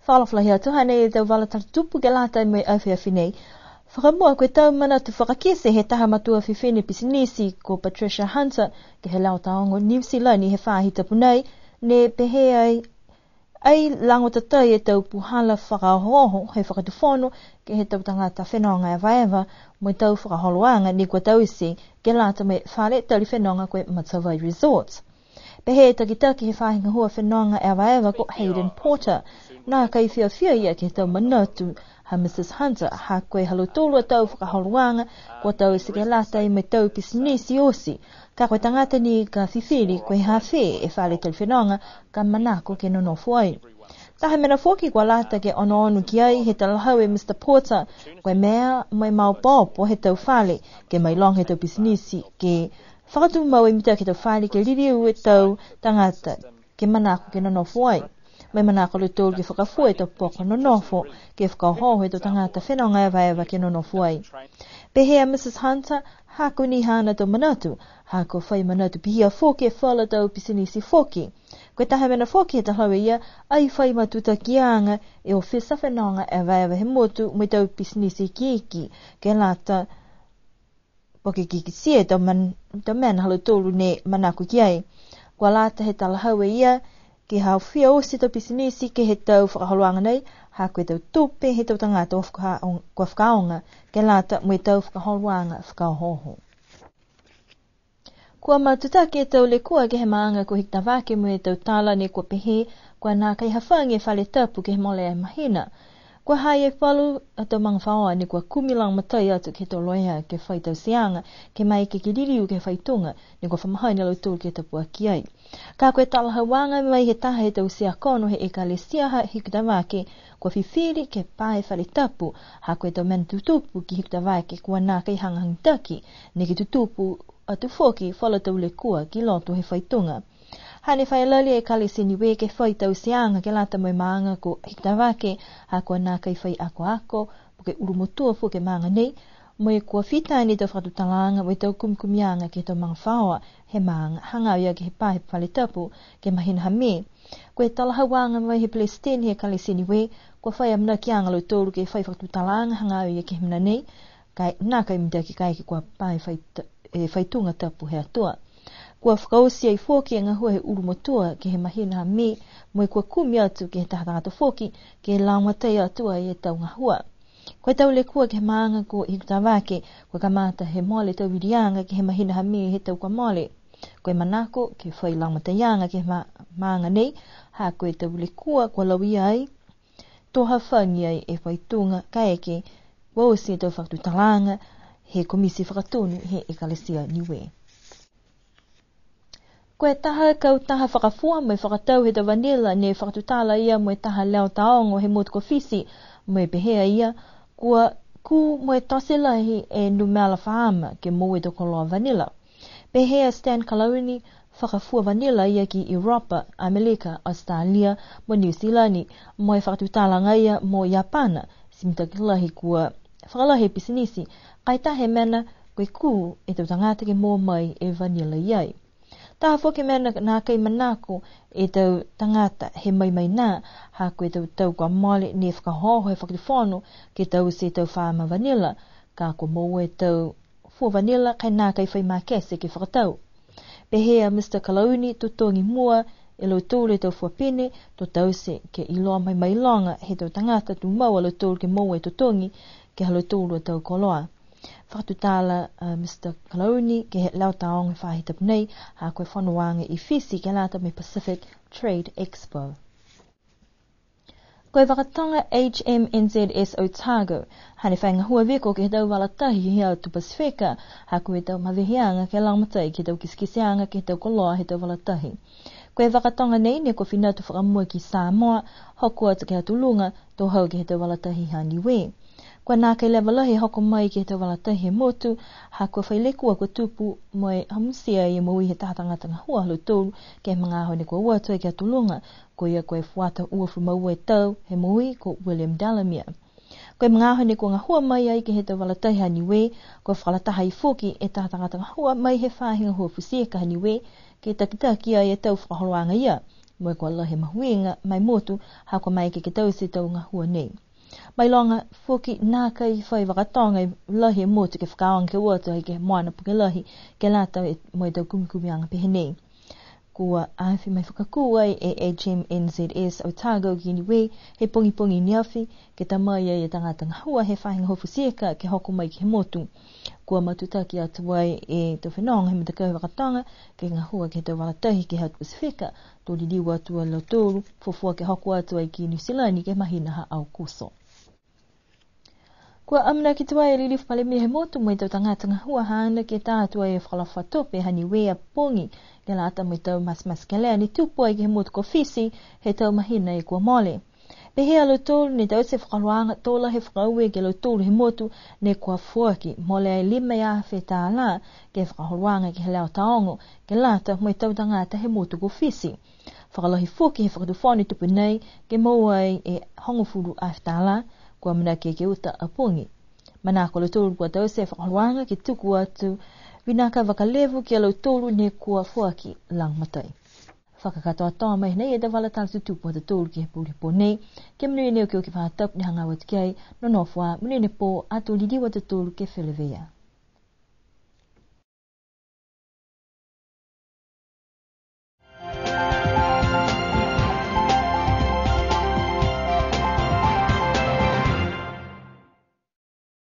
Whalaflahi atu hane e tau wala tupu ke lata mai awhiawhi nei. Whakamua koe tau mana tu whakakese he taha matua whiwhine pisinisi ko Patricia Hunter ke he lau taongo New Zealand he whahita punei ne pehe ai lango tatai e tau puhala whakahoho he whakatufono ke he tau tangata whenonga e vaeva mo tau whakaholoanga ni kua tau isi ke lata mai whale tali whenonga koe Matawai Resorts. Pehe takitaki he whahinga hua whenonga e vaeva ko Hayden Porter nā kai whiawhia ia ke tau manatu ha Mrs. Hunter ha koe halutolu a tau whakaholoanga kua tau isi ke lata i mai tau pisinisi osi ka koe tangata ni ka whiwhiri koe hawhe e whale tali whenonga ka manako ke nonofu ai. Taha mena whoki kua lata ke ono ki ai he talahau e Mr. Porter koe mea mai mau popo he tau whale ke mai long he tau pisinisi ke whakatu mau e mita ke tau whale ke liriu e tau tangata ke manako ke nonofu ai. Mai manako le tolu ke whakafua e tau poko nonofo ke whakahoho e tau tangata whenonga e vaeva ke nonofu ai. Pehea Mrs. Hunter hako ni hana tau manatu hako whai manatu pihia whoki e whala tau pisinisi whoki. Koe taha mena whoki he tahawe ia ai whai matuta kianga e o whisa whenonga e vaeva he motu mai tau pisinisi kiiki ke lata poke kiki sie tau mena halu tolu ne manako ki ai. Kua lata he talahawe ia ki hau whia osi tau pisinisi ke he tau whakaholoanga nei, ha koe tau tupe he tau tangata o kua whakaonga, ke lata mui tau whakaholoanga whakahoho. Kua matutake e tau le kua ke he maanga ko hikta wake mui tau tala ne kua pehe, kua nā kai hawhangi e whale tapu ke he mole e mahina. Kua hai e whalu a tau mga whaoa ni kua kumilang matai atu ke tau loia ke whai tau sianga, ke mai ke liriu ke whai tunga, ni kua whamahai ni lau tūl ke tau pua ki ai. Ka koe talaha wanga mai he taha he tau sia kono he ekalesia ha hikta wake, kua whiwhiri ke pae whale tapu, ha koe tau mena tutupu ki hikta wake kua nā kai hangahang taki, ni ki tutupu atu whoki whala tau le kua ki loto he whai tunga. Hane whai lali e kale sini we ke whai tau sianga ke lata mai maanga ko hikta wake ha kua nā kai whai ako po ke urumotua fu ke maanga nei mo e kua whita ni tau whatutalanga mo e tau kumkumianga ke tau mga whaoa he maanga hangau ia ke he pahe whale tapu ke mahina ha me. Koe talaha wanga mai he Palestine he kale sini we kua whai amna kianga lo tolu ke whai whatutalanga hangau ia ke himna nei kai nā kai mita ki kai ke kua pahe whai tunga tapu he atua. Kua whakausia i whoki e ngahua he urumotua ke he mahina ha me mo e kua kumi atu ke he tahatangata whoki ke he laumatai atua i e tau ngahua. Koe tau le kua ke he maanga ko hikta wake kua kamata he mole tau wirianga ke he mahina ha me he tau kua mole. Koe manako ke whai laumataianga ke he maanga nei ha koe tau le kua kua lawi ai toha whangi ai e whai tunga ka eke wausi tau whaktutalanga he komisi whakatonu he ekalesia niwe. Koe taha kau taha whakafua mai whakatau he ta vanilla ne whakatutala ia mo e taha leo taongo he motu kofisi mo e pehea ia kua ku mo e toselahi e numela whaama ke mo e tokoloa vanilla. Pehea Stan Kaloni whakafua vanilla ia ki Europa, Amerika, Australia, mo New Zealand mo e whakatutala ngaia mo Japana simitakilahi kua whakalahi pisinisi kai tahe mena koe ku e tau tangata ke mo mai e vanilla iai. Taha whoke mena nā kai manako e tau tangata he mai nā ha koe tau kua mole ne whakahoho he whakatifono ke tau se tau whaama vanilla ka ko mo e tau fua vanilla kai nā kai whai makese ke whakatau. Pehea Mr. Kaloni tutongi mua e lo tūle tau fua pene to tau se ke iloa mai longa he tau tangata tu maua lo tūle ke mo e tutongi ke halo tūle tau koloa. Whakatutala Mr. Kaloni ke he lau taonga whahitap nei ha koe whanawanga i whisi ke lata me Pacific Trade Expo. Koe whakatonga HMNZS Otago, hane whainga hua veko ke he tau walatahi he au tu Pasifika ha koe tau maweheanga ke laumatai ke tau kiskisianga ke tau koloa he tau walatahi. Koe whakatonga nei ne ko whina tu whakamua ki Samoa hoku atu ke hatulunga tō hau ke he tau walatahi hani we. Kua nā kai lewalahi hoko mai ki he tau walatahi he motu, ha kua whailekua kua tupu moe hamusia i mo i he tahatangata ngahua halo tōru ke he mga aho ne kua uatua ki atulunga, ko ia koe whata uafu maua e tau he mui ko William Delamere. Koe mga aho ne kua ngahua mai ai ki he tau walatahi hani we, kua whalataha i whoki e tahatangata ngahua mai he whahinga hua fusia ka hani we, ke takitaki ai e tau whakaholoanga ia, Moe kwa lahi mahuinga mai motu hako mai ke tausi tau ngā hua nei. Mai longa fuki nā kai whai wakatonga lahi motu ke whakaong ke uato ke moana puke lahi ke lata moe tau kumikumianga pehe nei. Kua awhi mai whakakua e HMNZS Otago ki niwe he pongi ni awhi ke tamai e tangata ngahua he whahinga hofu sieka ke hoko mai ke motu. Kua matutaki atu wai e te whenonga he matakau wakatonga ke ngahua ke te walatahi ke South Pasifika to li liwa atua lo tōru fofua ke hoko atu ai ki New Zealand ke mahina ha au kuso. Kua amna ki tuai li lifu pale mihe motu mo i tau tangata ngahua haana ke tātua e whakalafa tope hani wea pongi ke lata mo i tau mas ke lea ni tupu ai ke he motu ko fisi he tau mahina e kua mole. Pehe alo tōru ni tau se whakaluanga tōla he whakaue ke lo tōru he motu ne kua fuaki mole ai lima ia whe tā la ke whakaluanga ke he leo taongo ke lata mo i tau tangata he motu ko fisi. Whakalohi fuki he whakatufoni tupu nei ke mauai e hongofuru a whetala kua mana ke uta a pongi. Mana ko lo tōru kua tau se whakaluanga ke tuku atu winaka wakalevu ke lo tōru ne kua fuaki lang matai. Whakakatoa toa mai nei e te wala tātu tupu a te tōru ki he pūripo nei ke mnui neo ke o ke whātap ni hanga watu kei no nofua mnui ne pō atu lidiwa te tōru ke whelewea.